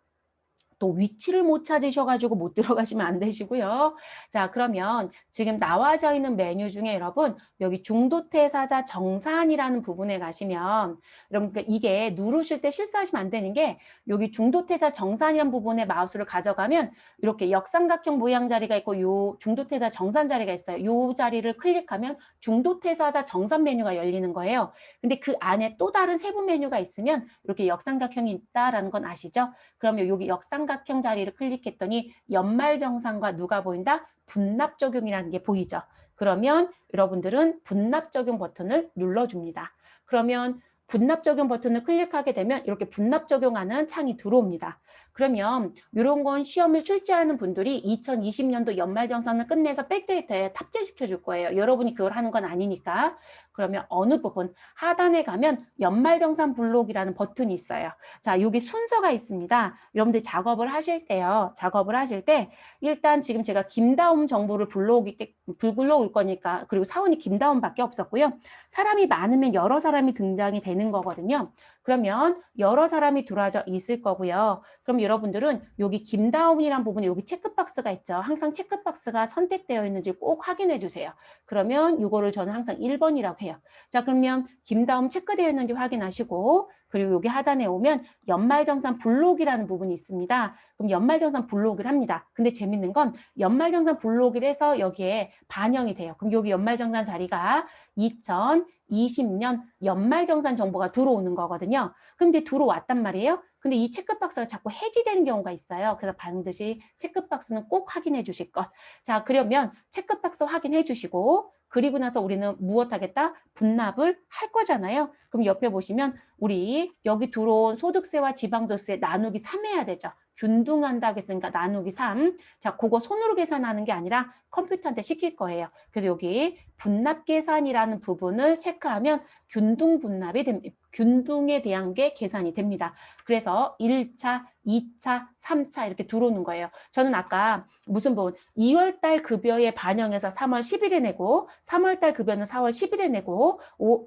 또 위치를 못 찾으셔가지고 못 들어가시면 안 되시고요. 자, 그러면 지금 나와져 있는 메뉴 중에 여러분 여기 중도퇴사자 정산이라는 부분에 가시면 여러분 이게 누르실 때 실수하시면 안 되는 게 여기 중도퇴사 정산이라는 부분에 마우스를 가져가면 이렇게 역삼각형 모양 자리가 있고 요 중도퇴사 정산 자리가 있어요. 요 자리를 클릭하면 중도퇴사자 정산 메뉴가 열리는 거예요. 근데 그 안에 또 다른 세부 메뉴가 있으면 이렇게 역삼각형이 있다라는 건 아시죠? 그러면 여기 역삼각형 자리를 클릭했더니 연말정산과 누가 보인다? 분납 적용이라는 게 보이죠. 그러면 여러분들은 분납 적용 버튼을 눌러줍니다. 그러면 분납 적용 버튼을 클릭하게 되면 이렇게 분납 적용하는 창이 들어옵니다. 그러면 이런 건 시험을 출제하는 분들이 2020년도 연말정산을 끝내서 백데이터에 탑재시켜 줄 거예요. 여러분이 그걸 하는 건 아니니까. 그러면 어느 부분 하단에 가면 연말정산 블록이라는 버튼이 있어요. 자, 여기 순서가 있습니다. 여러분들 작업을 하실 때요. 작업을 하실 때 일단 지금 제가 김다움 정보를 불러올 거니까 그리고 사원이 김다움밖에 없었고요. 사람이 많으면 여러 사람이 등장이 되는 거거든요. 그러면 여러 사람이 들어와져 있을 거고요. 그럼 여러분들은 여기 김다움이란 부분에 여기 체크박스가 있죠. 항상 체크박스가 선택되어 있는지 꼭 확인해 주세요. 그러면 이거를 저는 항상 1번이라고 해요. 자, 그러면 김다움 체크되어 있는지 확인하시고 그리고 여기 하단에 오면 연말정산 블록이라는 부분이 있습니다. 그럼 연말정산 블록을 합니다. 근데 재밌는 건 연말정산 블록을 해서 여기에 반영이 돼요. 그럼 여기 연말정산 자리가 2020년 연말정산 정보가 들어오는 거거든요. 근데 들어왔단 말이에요. 근데 이 체크박스가 자꾸 해지되는 경우가 있어요. 그래서 반드시 체크박스는 꼭 확인해 주실 것. 자, 그러면 체크박스 확인해 주시고 그리고 나서 우리는 무엇 하겠다? 분납을 할 거잖아요. 그럼 옆에 보시면 우리 여기 들어온 소득세와 지방소득세 나누기 3 해야 되죠. 균등한다고 했으니까 나누기 3. 자, 그거 손으로 계산하는 게 아니라 컴퓨터한테 시킬 거예요. 그래서 여기 분납 계산이라는 부분을 체크하면 균등 분납이 됩니다. 균등에 대한 게 계산이 됩니다. 그래서 1차, 2차, 3차 이렇게 들어오는 거예요. 저는 아까 무슨 부분 2월달 급여에 반영해서 3월 10일에 내고 3월달 급여는 4월 10일에 내고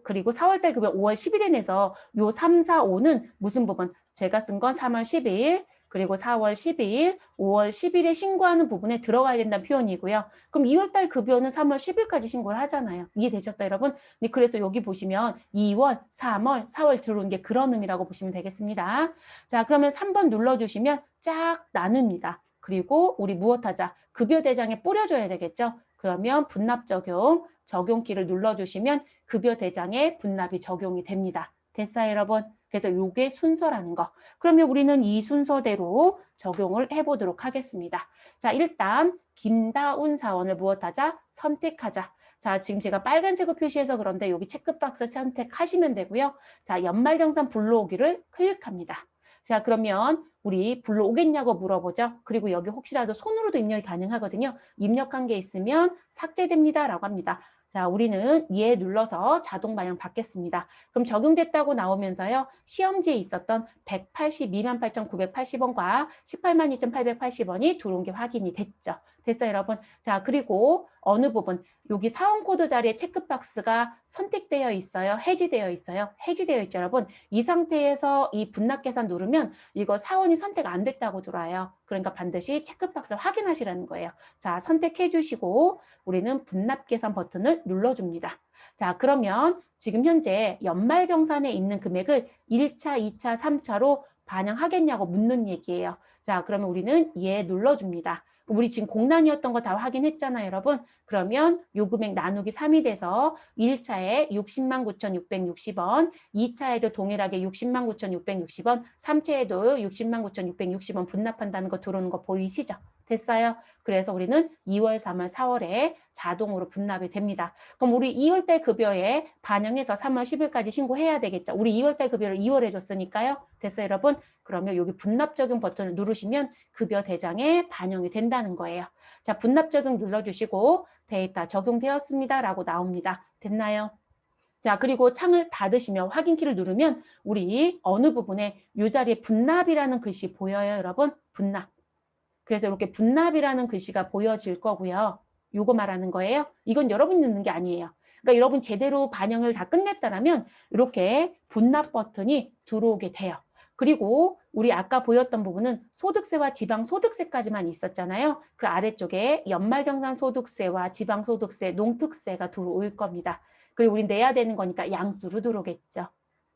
그리고 4월달 급여 5월 10일에 내서 요 3, 4, 5는 무슨 부분 제가 쓴 건 3월 10일 그리고 4월 12일, 5월 10일에 신고하는 부분에 들어가야 된다는 표현이고요. 그럼 2월달 급여는 3월 10일까지 신고를 하잖아요. 이해되셨어요, 여러분? 네, 그래서 여기 보시면 2월, 3월, 4월 들어온 게 그런 의미라고 보시면 되겠습니다. 자, 그러면 3번 눌러주시면 쫙 나눕니다. 그리고 우리 무엇하자? 급여 대장에 뿌려줘야 되겠죠? 그러면 분납 적용키를 눌러주시면 급여 대장에 분납이 적용이 됩니다. 됐어요, 여러분? 그래서 이게 순서라는 거. 그러면 우리는 이 순서대로 적용을 해보도록 하겠습니다. 자, 일단 김다운 사원을 무엇하자? 선택하자. 자, 지금 제가 빨간색으로 표시해서 그런데 여기 체크박스 선택하시면 되고요. 자, 연말정산 불러오기를 클릭합니다. 자, 그러면 우리 불러오겠냐고 물어보죠. 그리고 여기 혹시라도 손으로도 입력이 가능하거든요. 입력한 게 있으면 삭제됩니다. 라고 합니다. 자, 우리는 예 눌러서 자동 반영 받겠습니다. 그럼 적용됐다고 나오면서요. 시험지에 있었던 182만 8,980원과 18만 2,880원이 들어온 게 확인이 됐죠. 됐어요, 여러분? 자, 그리고 어느 부분 여기 사원 코드 자리에 체크박스가 선택되어 있어요? 해지되어 있어요? 해지되어 있죠, 여러분? 이 상태에서 이 분납 계산 누르면 이거 사원이 선택 안 됐다고 들어와요. 그러니까 반드시 체크박스 확인하시라는 거예요. 자, 선택해 주시고 우리는 분납 계산 버튼을 눌러줍니다. 자, 그러면 지금 현재 연말정산에 있는 금액을 1차, 2차, 3차로 반영하겠냐고 묻는 얘기예요. 자, 그러면 우리는 예 눌러줍니다. 우리 지금 공란이었던 거 다 확인했잖아요, 여러분. 그러면 요 금액 나누기 3이 돼서 1차에 60만 9,660원, 2차에도 동일하게 60만 9,660원, 3차에도 60만 9,660원 분납한다는 거 들어오는 거 보이시죠? 됐어요? 그래서 우리는 2월, 3월, 4월에 자동으로 분납이 됩니다. 그럼 우리 2월달 급여에 반영해서 3월 10일까지 신고해야 되겠죠. 우리 2월달 급여를 2월에 줬으니까요. 됐어요, 여러분? 그러면 여기 분납 적용 버튼을 누르시면 급여 대장에 반영이 된다는 거예요. 자, 분납 적용 눌러주시고 데이터 적용되었습니다 라고 나옵니다. 됐나요? 자, 그리고 창을 닫으시면 확인키를 누르면 우리 어느 부분에 이 자리에 분납이라는 글씨 보여요, 여러분? 분납. 그래서 이렇게 분납이라는 글씨가 보여질 거고요. 요거 말하는 거예요. 이건 여러분이 넣는 게 아니에요. 그러니까 여러분 제대로 반영을 다 끝냈다라면 이렇게 분납 버튼이 들어오게 돼요. 그리고 우리 아까 보였던 부분은 소득세와 지방소득세까지만 있었잖아요. 그 아래쪽에 연말정산소득세와 지방소득세, 농특세가 들어올 겁니다. 그리고 우리 내야 되는 거니까 양수로 들어오겠죠.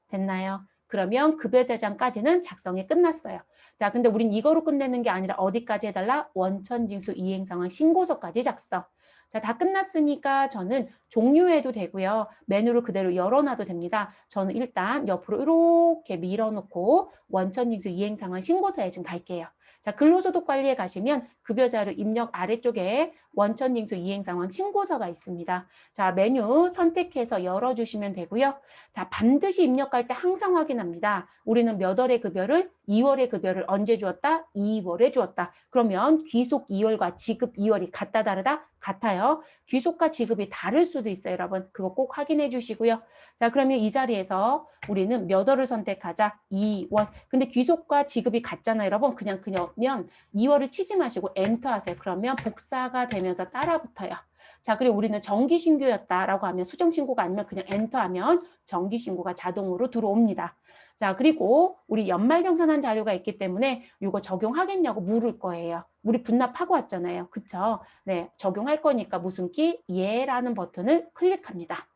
됐나요? 그러면 급여 대장까지는 작성이 끝났어요. 자, 근데 우린 이거로 끝내는 게 아니라 어디까지 해달라? 원천징수 이행 상황 신고서까지 작성. 자, 다 끝났으니까 저는 종료해도 되고요. 메뉴를 그대로 열어놔도 됩니다. 저는 일단 옆으로 이렇게 밀어놓고 원천징수 이행 상황 신고서에 좀 갈게요. 자, 근로소득 관리에 가시면 급여자료 입력 아래쪽에 원천징수 이행 상황 신고서가 있습니다. 자, 메뉴 선택해서 열어주시면 되고요. 자, 반드시 입력할 때 항상 확인합니다. 우리는 몇 월의 급여를 2월의 급여를 언제 주었다? 2월에 주었다. 그러면 귀속 2월과 지급 2월이 같다 다르다? 같아요. 귀속과 지급이 다를 수도 있어요, 여러분. 그거 꼭 확인해 주시고요. 자, 그러면 이 자리에서 우리는 몇 월을 선택하자? 2월. 근데 귀속과 지급이 같잖아요, 여러분. 그냥 2월을 치지 마시고 엔터 하세요. 그러면 복사가 되면서 따라 붙어요. 자, 그리고 우리는 정기신고였다라고 하면 수정신고가 아니면 그냥 엔터하면 정기신고가 자동으로 들어옵니다. 자, 그리고 우리 연말정산한 자료가 있기 때문에 이거 적용하겠냐고 물을 거예요. 우리 분납하고 왔잖아요. 그쵸? 네, 적용할 거니까 무슨 기? 예라는 버튼을 클릭합니다.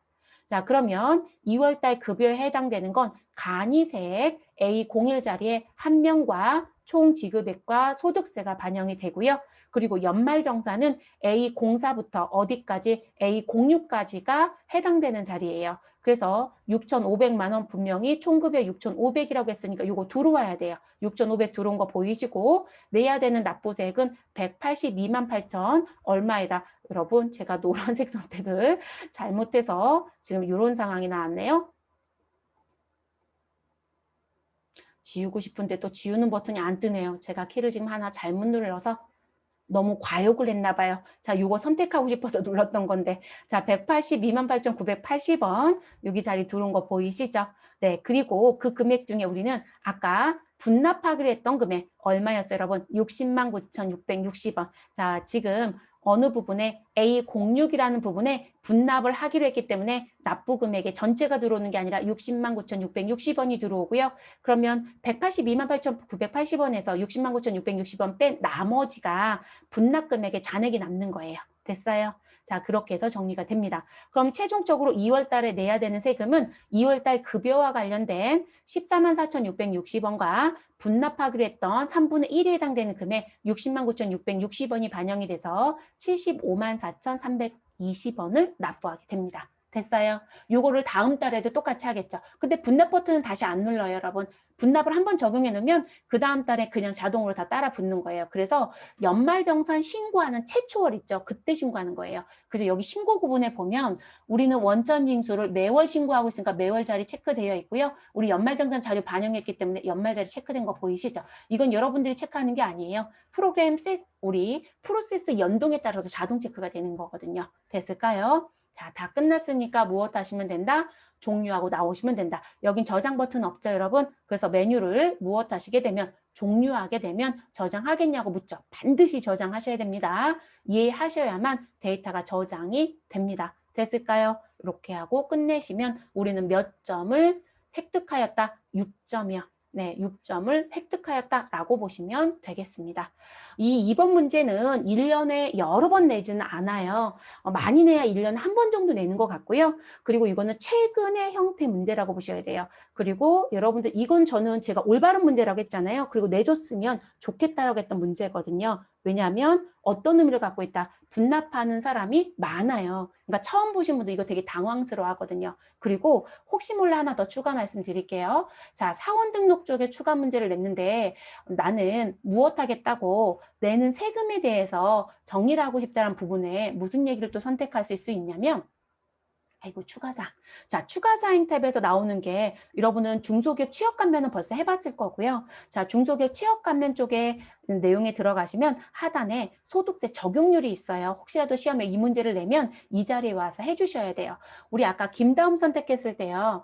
자, 그러면 2월달 급여에 해당되는 건 간이색 A01 자리에 한 명과 총 지급액과 소득세가 반영이 되고요. 그리고 연말정산은 A04부터 어디까지 A06까지가 해당되는 자리예요. 그래서 6,500만 원 분명히 총급여 6,500이라고 했으니까 이거 들어와야 돼요. 6,500 들어온 거 보이시고 내야 되는 납부세액은 182만 8천 얼마에다 여러분 제가 노란색 선택을 잘못해서 지금 이런 상황이 나왔네요. 지우고 싶은데 또 지우는 버튼이 안 뜨네요. 제가 키를 지금 하나 잘못 눌러서 너무 과욕을 했나 봐요. 자, 요거 선택하고 싶어서 눌렀던 건데. 자, 182만 8,980원. 여기 자리 들어온 거 보이시죠? 네, 그리고 그 금액 중에 우리는 아까 분납하기로 했던 금액 얼마였어요, 여러분? 60만 9,660원. 자, 지금 어느 부분에 A06이라는 부분에 분납을 하기로 했기 때문에 납부 금액의 전체가 들어오는 게 아니라 60만 9,660원이 들어오고요. 그러면 182만 8,980원에서 60만 9,660원 뺀 나머지가 분납 금액의 잔액이 남는 거예요. 됐어요? 자, 그렇게 해서 정리가 됩니다. 그럼 최종적으로 2월 달에 내야 되는 세금은 2월 달 급여와 관련된 14만 4,660원과 분납하기로 했던 3분의 1에 해당되는 금액 60만 9,660원이 반영이 돼서 75만 4,320원을 납부하게 됩니다. 됐어요? 요거를 다음 달에도 똑같이 하겠죠. 근데 분납 버튼은 다시 안 눌러요, 여러분. 분납을 한번 적용해 놓으면 그 다음 달에 그냥 자동으로 다 따라 붙는 거예요. 그래서 연말정산 신고하는 최초월 있죠. 그때 신고하는 거예요. 그래서 여기 신고 부분에 보면 우리는 원천징수를 매월 신고하고 있으니까 매월 자리 체크되어 있고요. 우리 연말정산 자료 반영했기 때문에 연말 자리 체크된 거 보이시죠? 이건 여러분들이 체크하는 게 아니에요. 프로그램 우리 프로세스 연동에 따라서 자동 체크가 되는 거거든요. 됐을까요? 자, 다 끝났으니까 무엇 하시면 된다? 종료하고 나오시면 된다. 여긴 저장 버튼 없죠, 여러분? 그래서 메뉴를 무엇 하시게 되면 종료하게 되면 저장하겠냐고 묻죠. 반드시 저장하셔야 됩니다. 이해하셔야만 데이터가 저장이 됩니다. 됐을까요? 이렇게 하고 끝내시면 우리는 몇 점을 획득하였다? 6점이요. 네, 6점을 획득하였다라고 보시면 되겠습니다. 이 2번 문제는 1년에 여러 번 내지는 않아요. 많이 내야 1년에 한 번 정도 내는 것 같고요. 그리고 이거는 최근의 형태 문제라고 보셔야 돼요. 그리고 여러분들 이건 저는 제가 올바른 문제라고 했잖아요. 그리고 내줬으면 좋겠다라고 했던 문제거든요. 왜냐하면 어떤 의미를 갖고 있다? 분납하는 사람이 많아요. 그러니까 처음 보신 분들 이거 되게 당황스러워 하거든요. 그리고 혹시 몰라 하나 더 추가 말씀드릴게요. 자, 사원 등록 쪽에 추가 문제를 냈는데 나는 무엇 하겠다고 내는 세금에 대해서 정리를 하고 싶다는 부분에 무슨 얘기를 또 선택하실 수 있냐면 아이고 추가사항. 자, 추가사항 탭에서 나오는 게 여러분은 중소기업 취업감면은 벌써 해봤을 거고요. 자, 중소기업 취업감면 쪽에 내용에 들어가시면 하단에 소득세 적용률이 있어요. 혹시라도 시험에 이 문제를 내면 이 자리에 와서 해주셔야 돼요. 우리 아까 김다음 선택했을 때요.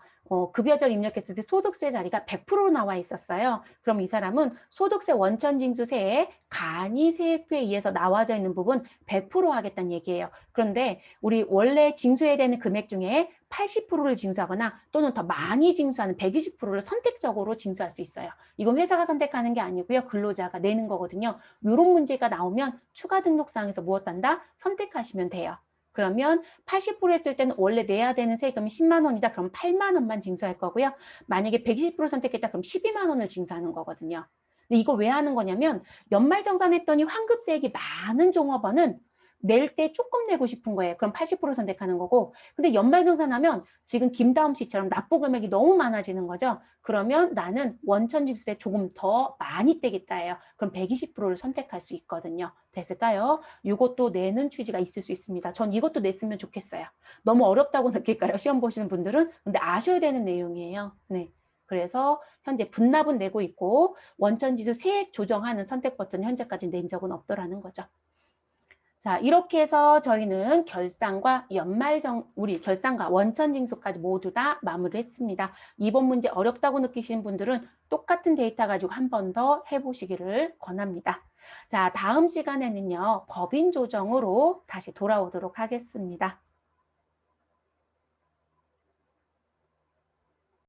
급여자를 입력했을 때 소득세 자리가 100%로 나와 있었어요. 그럼 이 사람은 소득세 원천징수세에 간이 세액표에 의해서 나와져 있는 부분 100% 하겠다는 얘기예요. 그런데 우리 원래 징수해야 되는 금액 중에 80%를 징수하거나 또는 더 많이 징수하는 120%를 선택적으로 징수할 수 있어요. 이건 회사가 선택하는 게 아니고요. 근로자가 내는 거거든요. 이런 문제가 나오면 추가 등록사항에서 무엇 한다? 선택하시면 돼요. 그러면 80% 했을 때는 원래 내야 되는 세금이 10만 원이다. 그럼 8만 원만 징수할 거고요. 만약에 120% 선택했다. 그럼 12만 원을 징수하는 거거든요. 근데 이거 왜 하는 거냐면 연말정산했더니 환급세액이 많은 종업원은 낼 때 조금 내고 싶은 거예요. 그럼 80% 선택하는 거고. 근데 연말정산하면 지금 김다움 씨처럼 납부 금액이 너무 많아지는 거죠. 그러면 나는 원천징수세 조금 더 많이 떼겠다예요. 그럼 120%를 선택할 수 있거든요. 됐을까요? 이것도 내는 취지가 있을 수 있습니다. 전 이것도 냈으면 좋겠어요. 너무 어렵다고 느낄까요? 시험 보시는 분들은. 근데 아셔야 되는 내용이에요. 네. 그래서 현재 분납은 내고 있고 원천지수 세액 조정하는 선택 버튼 현재까지 낸 적은 없더라는 거죠. 자, 이렇게 해서 저희는 결산과 우리 결산과 원천징수까지 모두 다 마무리를 했습니다. 이번 문제 어렵다고 느끼시는 분들은 똑같은 데이터 가지고 한 번 더 해보시기를 권합니다. 자, 다음 시간에는요, 법인 조정으로 다시 돌아오도록 하겠습니다.